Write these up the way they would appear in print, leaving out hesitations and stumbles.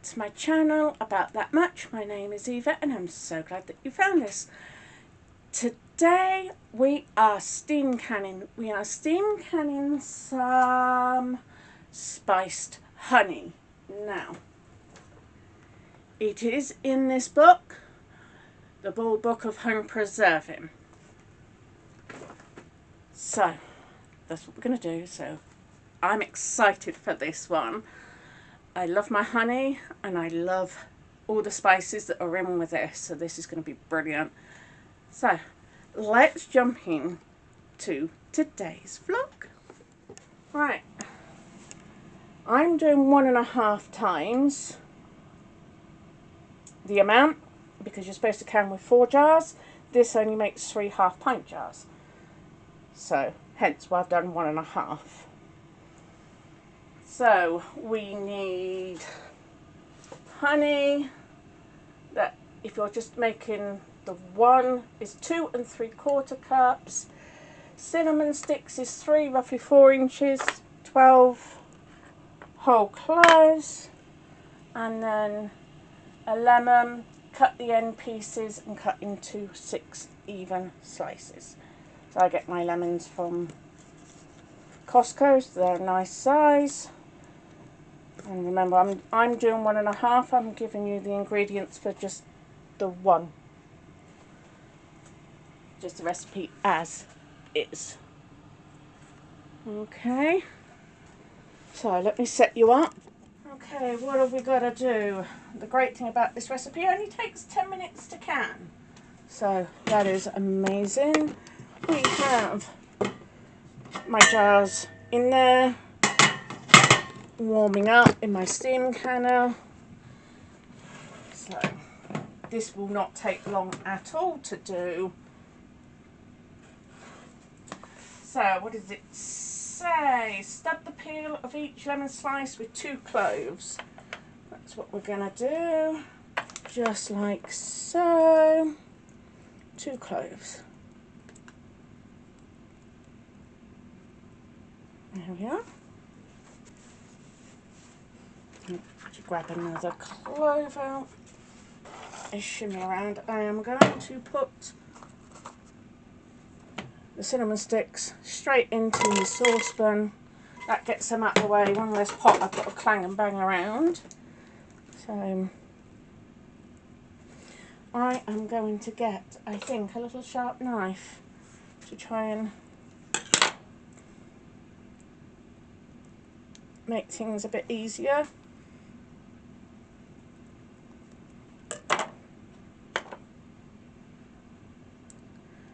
to my channel, About That Much. My name is Eva and I'm so glad that you found this. Today we are steam canning. We are steam canning some spiced honey. Now, it is in this book, the Bald Book of Home Preserving. So, that's what we're going to do. So, I'm excited for this one. I love my honey and I love all the spices that are in with this. So this is going to be brilliant. So let's jump in to today's vlog. Right. I'm doing 1.5 times the amount because you're supposed to can with 4 jars. This only makes 3 half-pint jars. So hence why I've done 1.5. So we need honey, that if you're just making the one is 2 3/4 cups. Cinnamon sticks is 3, roughly 4 inches, 12 whole cloves, and then a lemon, cut the end pieces and cut into 6 even slices. So I get my lemons from Costco, so they're a nice size. And remember, I'm doing 1.5. I'm giving you the ingredients for just the one. Just the recipe as is. Okay. So let me set you up. Okay, what have we got to do? The great thing about this recipe, it only takes 10 minutes to can. So that is amazing. We have my jars in there, warming up in my steam canner. So this will not take long at all to do. So what does it say? Stud the peel of each lemon slice with 2 cloves. That's what we're going to do. Just like so. 2 cloves. There we are. Grab another clove out and shimmy around. I am going to put the cinnamon sticks straight into the saucepan. That gets them out of the way. One less pot I've got to clang and bang around. So I am going to get, I think, a little sharp knife to try and make things a bit easier.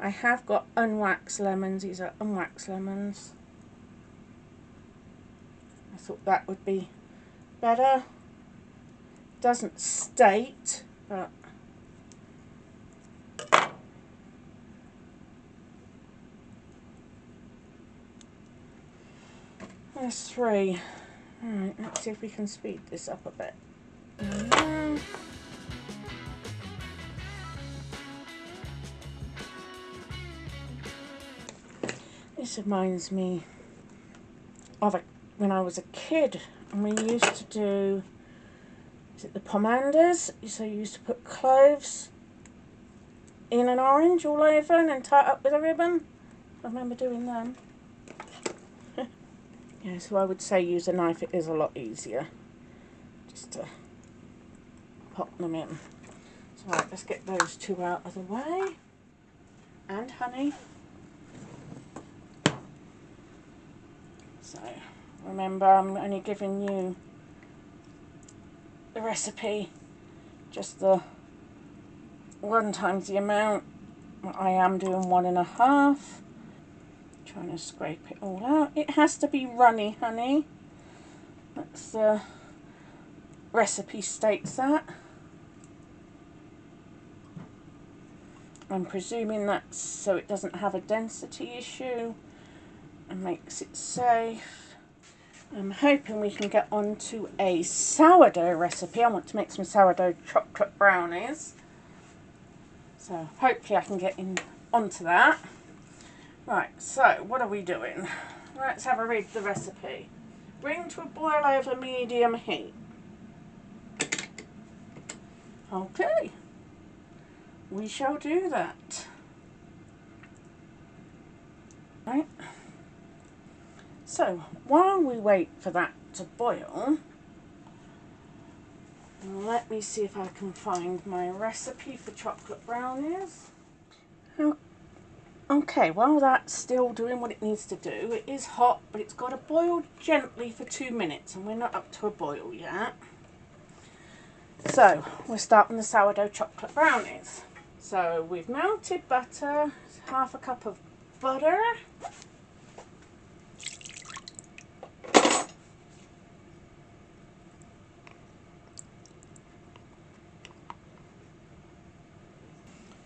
I have got unwaxed lemons. These are unwaxed lemons. I thought that would be better. Doesn't state, but there's 3. Alright, let's see if we can speed this up a bit. This reminds me of when I was a kid and we used to do, is it the pomanders? So you used to put cloves in an orange all over and then tie it up with a ribbon. I remember doing them. Yeah, so I would say use a knife, it is a lot easier just to pop them in. So right, let's get those 2 out of the way. And honey. So remember, I'm only giving you the recipe, just the 1 times the amount. I am doing 1.5. Trying to scrape it all out. It has to be runny honey. That's the recipe states that. I'm presuming that's so it doesn't have a density issue and makes it safe. I'm hoping we can get on to a sourdough recipe. I want to make some sourdough chocolate brownies. So hopefully I can get onto that. Right, so what are we doing? Let's have a read of the recipe. Bring to a boil over medium heat. Okay, we shall do that. Right. So while we wait for that to boil, let me see if I can find my recipe for chocolate brownies. Okay, while that's still doing what it needs to do, it is hot, but it's got to boil gently for 2 minutes, and we're not up to a boil yet. So we're starting the sourdough chocolate brownies. So we've melted butter, half a cup of butter,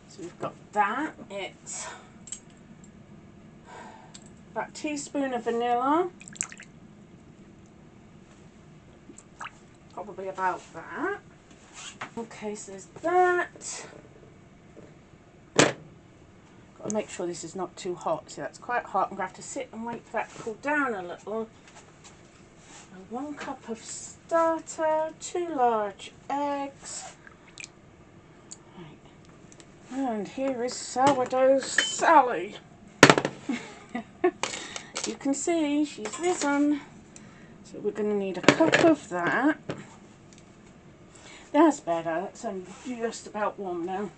so we've got that. It's about a teaspoon of vanilla, probably about that. Okay, so there's that. Got to make sure this is not too hot. See, that's quite hot. I'm going to have to sit and wait for that to cool down a little. And 1 cup of starter, 2 large eggs. Right. And here is sourdough Sally. You can see she's risen. So we're going to need a cup of that. That's better. That's only just about warm now.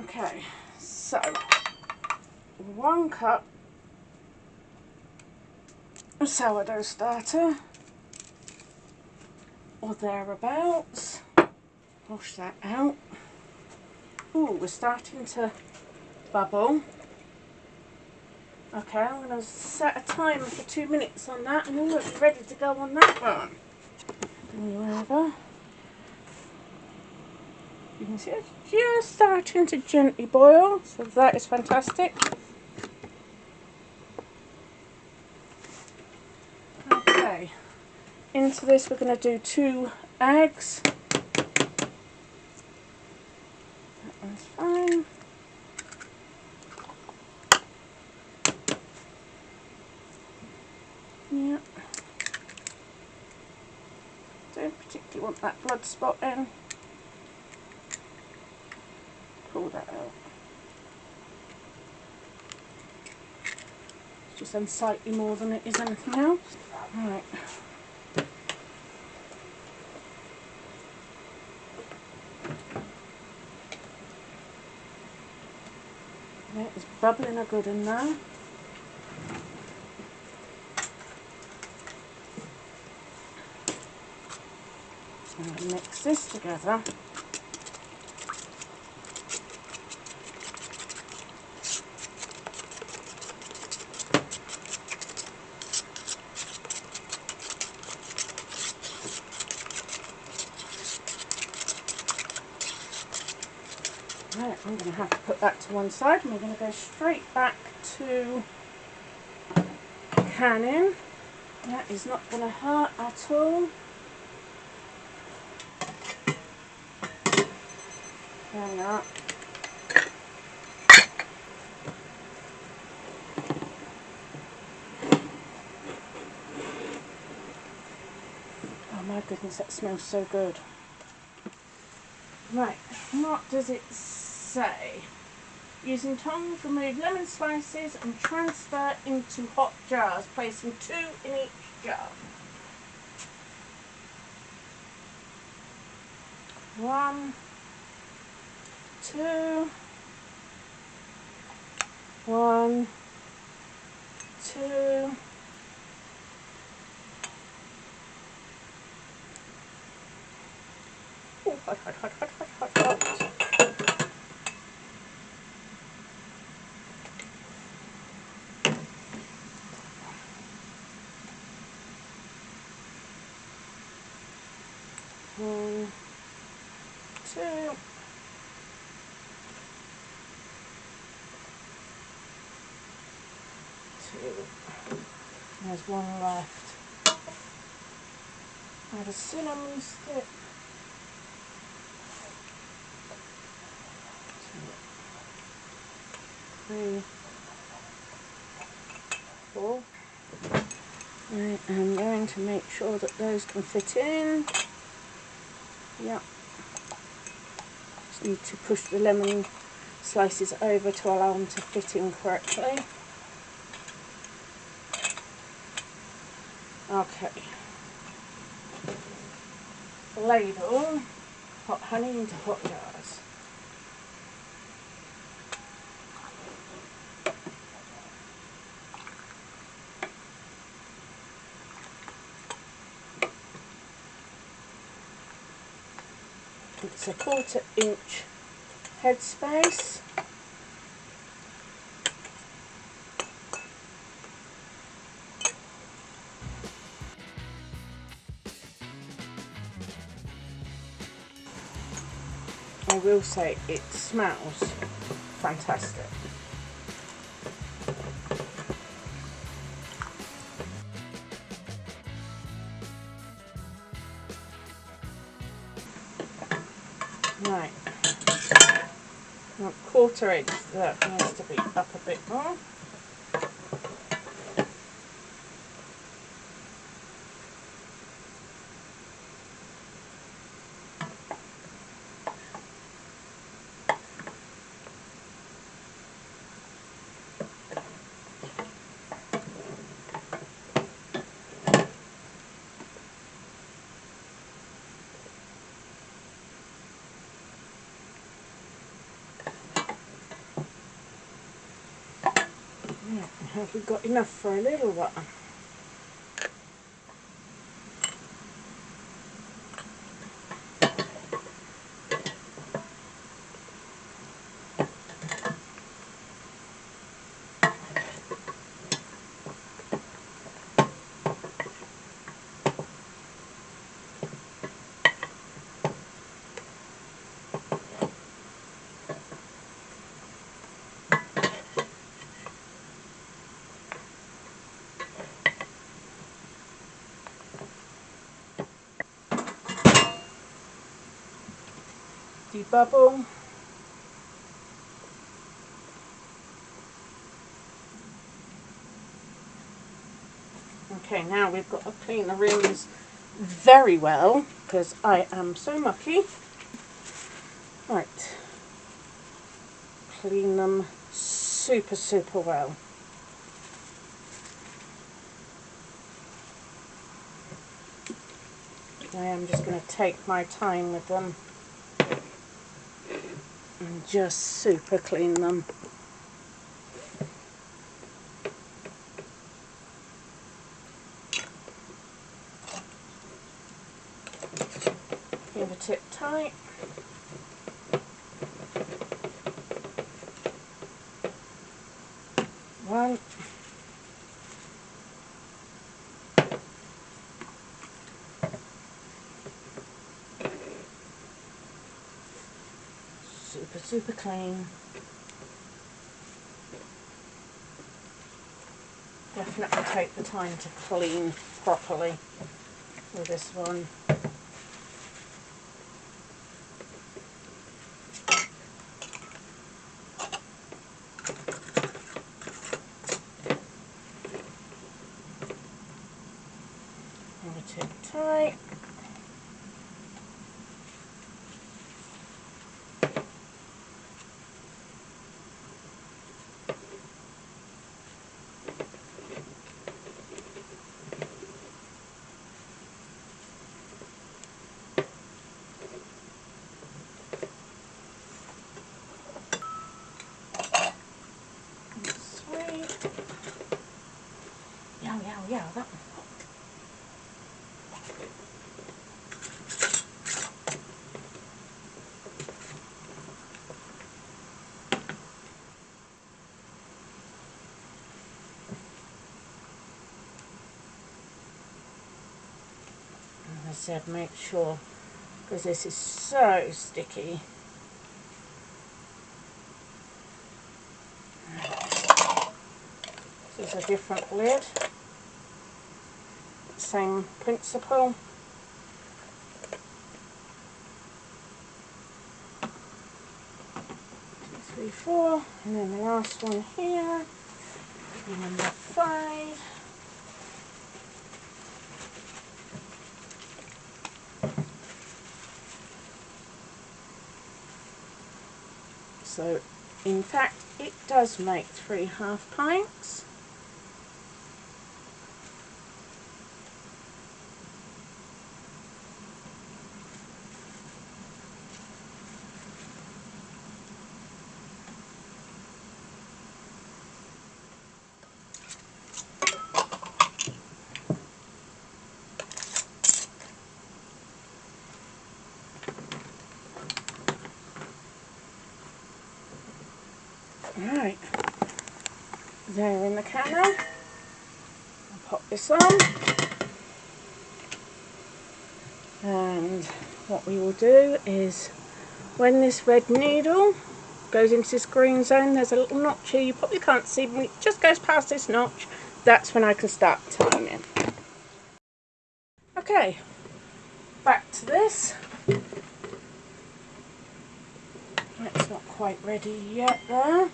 Okay, so 1 cup of sourdough starter, or thereabouts. Wash that out. Ooh, we're starting to bubble. Okay, I'm going to set a timer for 2 minutes on that, and we'll be ready to go on that one. Bring you over. You can see it's just starting to gently boil, so that is fantastic. Okay, into this we're going to do 2 eggs. That one's fine. Yep. Don't particularly want that blood spot in. Pull that out. It's just unsightly more than it is anything else. Right. Yeah, it's bubbling a good in there. I'm going to mix this together. Right, I'm going to have to put that to one side, and we're going to go straight back to canning. That is not going to hurt at all. There we are. Oh my goodness, that smells so good. Right, what does it say? Using tongs, remove lemon slices and transfer into hot jars, placing 2 in each jar. 1, 2, 1, 2. Oh, hot, hot, hot, hot, hot, hot, hot. One, 2. There's 1 left. Add a cinnamon stick. 2, 3, 4. Right, I'm going to make sure that those can fit in. Yep. just need to push the lemon slices over to allow them to fit in correctly. Okay. Ladle hot honey into hot jars. It's a 1/4 inch headspace. I will say it smells fantastic. Right, now 1/4 inch, that needs to be up a bit more. Have we got enough for a little while? Debubble. Okay, now we've got to clean the rims very well because I am so mucky. Right, clean them super well. I am just going to take my time with them and just super clean them. Fingertip tight. One. Super clean. Definitely take the time to clean properly with this one. Fingertip tight. Yeah, that one. As I said, make sure, because this is so sticky. This is a different lid. Same principle. 2, 3, 4, and then the last one here, number 5. So in fact it does make 3½ pints. Right, they're in the canner. I'll pop this on, and what we will do is, when this red needle goes into this green zone, there's a little notch here, you probably can't see, but it just goes past this notch, that's when I can start timing. Okay, back to this. It's not quite ready yet there.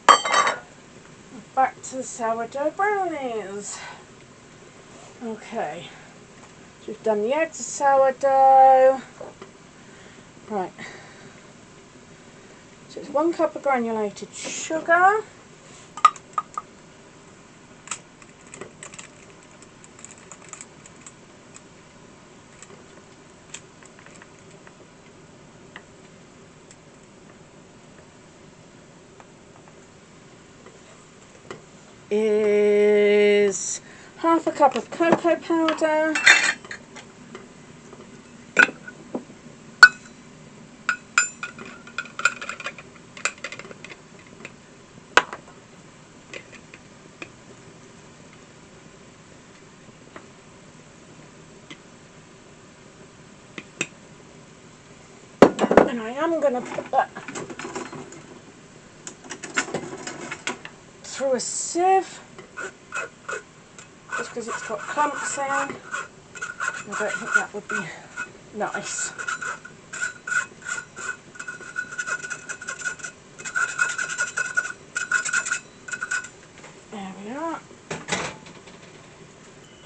Back to the sourdough brownies. Okay, so we've done the eggs, the sourdough. Right, so it's 1 cup of granulated sugar. Is ½ cup of cocoa powder. And I am going to put that through a sieve, just because it's got clumps in. I don't think that would be nice. There we are.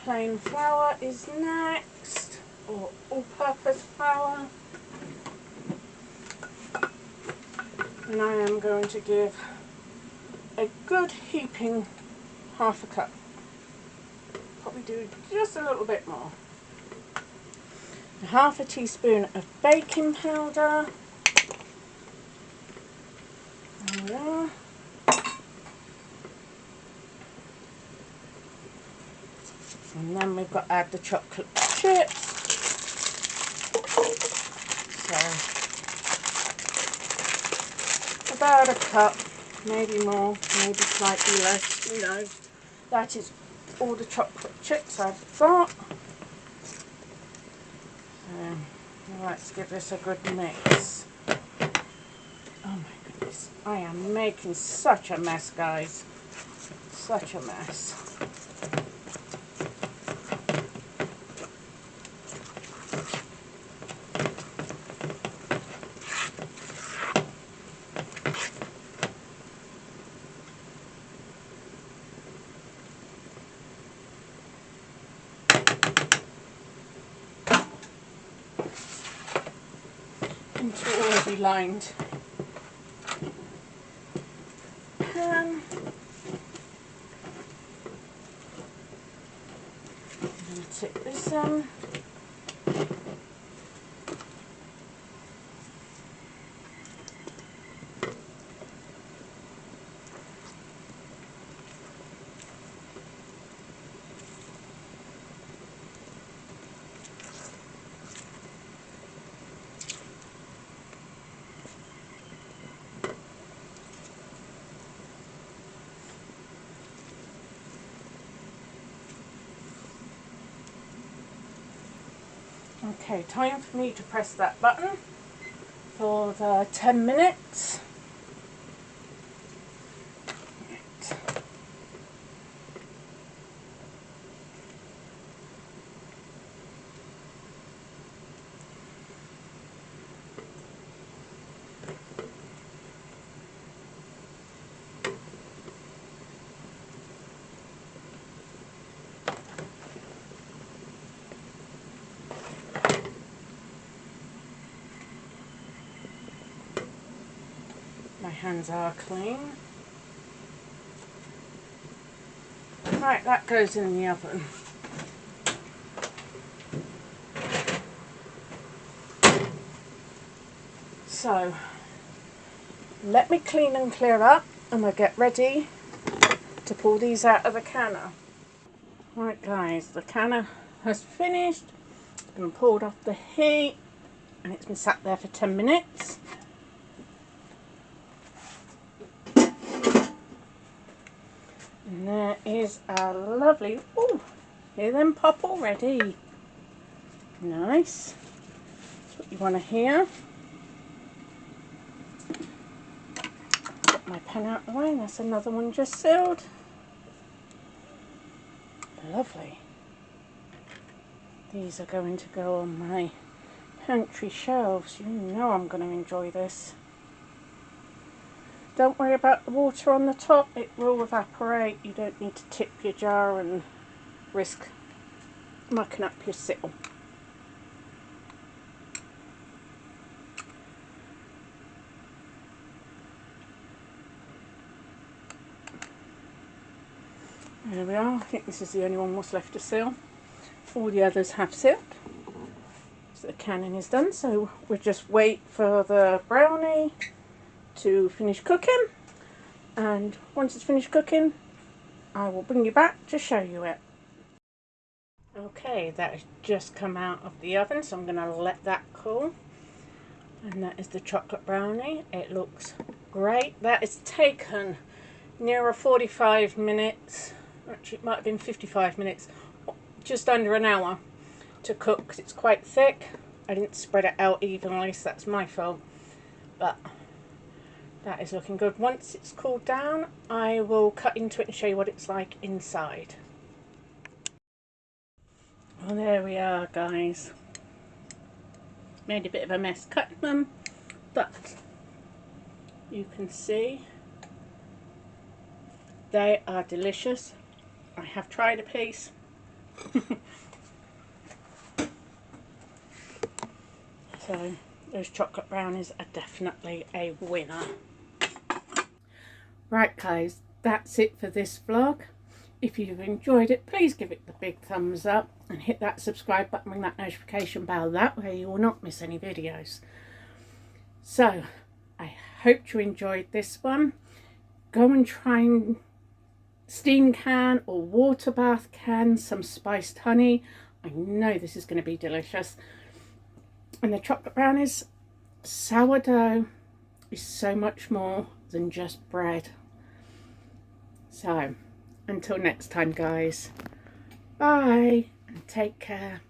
Plain flour is next, or all-purpose flour. And I am going to give a good heaping ½ cup. Probably do just a little bit more. ½ teaspoon of baking powder. There we are. And then we've got to add the chocolate chips. So about a cup, maybe more, maybe slightly less, who knows. That is all the chocolate chips I've got. So let's give this a good mix. Oh my goodness, I am making such a mess, guys. Such a mess. Into already lined pan. I'm going to tip this in. Okay, time for me to press that button for the 10 minutes. My hands are clean. Right, that goes in the oven. So, let me clean and clear up and we'll get ready to pull these out of the canner. Right guys, the canner has finished. It's been pulled off the heat and it's been sat there for 10 minutes. And there is our lovely, oh, hear them pop already. Nice. That's what you want to hear. Get my pen out of the way, and that's another one just sealed. Lovely. These are going to go on my pantry shelves. You know I'm going to enjoy this. Don't worry about the water on the top, it will evaporate. You don't need to tip your jar and risk mucking up your sill. There we are. I think this is the only one what's left to seal. All the others have sealed. So the canning is done, so we'll just wait for the brownie to finish cooking, and once it's finished cooking I will bring you back to show you it. Okay, that has just come out of the oven, so I'm going to let that cool. And that is the chocolate brownie. It looks great. That has taken nearer 45 minutes, actually it might have been 55 minutes, just under an hour to cook because it's quite thick. I didn't spread it out evenly, so that's my fault, but that is looking good. Once it's cooled down, I will cut into it and show you what it's like inside. Well, there we are guys. Made a bit of a mess cutting them, but you can see they are delicious. I have tried a piece. So those chocolate brownies are definitely a winner. Right guys, that's it for this vlog. If you've enjoyed it, please give it the big thumbs up and hit that subscribe button, ring that notification bell. That way you will not miss any videos. So I hope you enjoyed this one. Go and try and steam can or water bath can some spiced honey. I know this is going to be delicious. And the chocolate brownies, sourdough is so much more than just bread. So until next time guys, bye and take care.